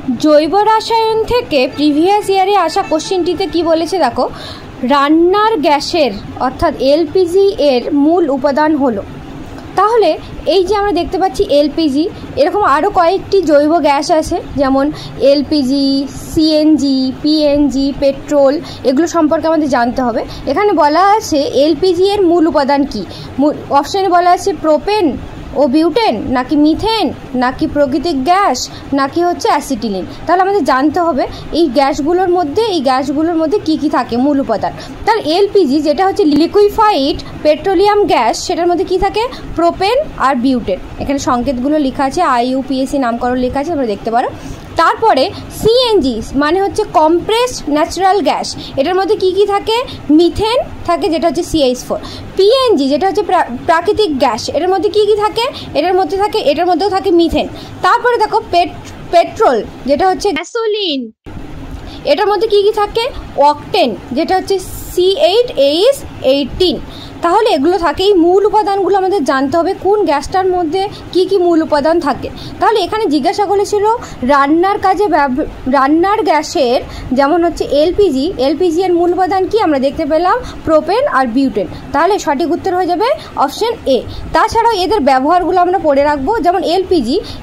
জৈব রসায়ন থেকে প্রিভিয়াস ইয়ারে আসা কোশ্চেনটিতে কি বলেছে দেখো, রান্নার গ্যাসের অর্থাৎ এলপিজি এর মূল উপাদান হলো। তাহলে এই যে আমরা দেখতে পাচ্ছি এলপিজি, এরকম আরও কয়েকটি জৈব গ্যাস আছে, যেমন এলপিজি, সিএনজি, পিএনজি, পেট্রোল, এগুলো সম্পর্কে আমাদের জানতে হবে। এখানে বলা আছে এলপিজি এর মূল উপাদান কি। অপশানে বলা আছে প্রোপেন ও বিউটেন, নাকি মিথেন, নাকি প্রাকৃতিক গ্যাস, নাকি হচ্ছে অ্যাসিটিলিন। তাহলে আমাদের জানতে হবে এই গ্যাসগুলোর মধ্যে কি কি থাকে মূল উপাদান। তাহলে এলপিজি যেটা হচ্ছে লিকুইফাইড পেট্রোলিয়াম গ্যাস, সেটার মধ্যে কি থাকে, প্রোপেন আর বিউটেন। এখানে সংকেতগুলো লেখা আছে, আইইউপিএসি নামকরণ লেখা আছে, তোমরা দেখতে পারো। তারপরে সিএনজি মানে হচ্ছে কম্প্রেসড ন্যাচারাল গ্যাস, এটার মধ্যে কি কি থাকে, মিথেন থাকে যেটা হচ্ছে CH4। পিএনজি যেটা হচ্ছে প্রাকৃতিক গ্যাস, এটার মধ্যে কি কি থাকে, এটার মধ্যেও থাকে মিথেন। তারপরে দেখো পেট্রোল যেটা হচ্ছে গ্যাসোলিন, এটার মধ্যে কি কি থাকে, অকটেন যেটা হচ্ছে C8H18। তাহলে এগুলো থাকে। এই মূল উপাদানগুলো আমাদের জানতে হবে কোন গ্যাসটার মধ্যে কি কি মূল উপাদান থাকে। তাহলে এখানে জিজ্ঞাসা করেছিল রান্নার গ্যাসের, যেমন হচ্ছে এলপিজি এর মূল উপাদান কি, আমরা দেখতে পেলাম প্রোপেন আর বিউটেন। তাহলে সঠিক উত্তর হয়ে যাবে অপশন এ। তাছাড়াও এদের ব্যবহারগুলো আমরা পড়ে রাখবো, যেমন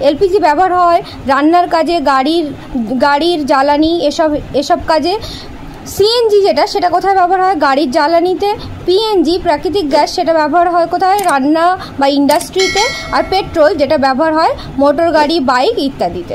এলপিজি ব্যবহার হয় রান্নার কাজে, গাড়ির জ্বালানি এসব কাজে। সিএনজি সেটা কোথায় ব্যবহার হয়, গাড়ির জ্বালানিতে। পিএনজি প্রাকৃতিক গ্যাস, সেটা ব্যবহার হয় কোথায়, রান্না বা ইন্ডাস্ট্রিতে। আর পেট্রোল যেটা ব্যবহার হয় মোটর গাড়ি, বাইক ইত্যাদিতে।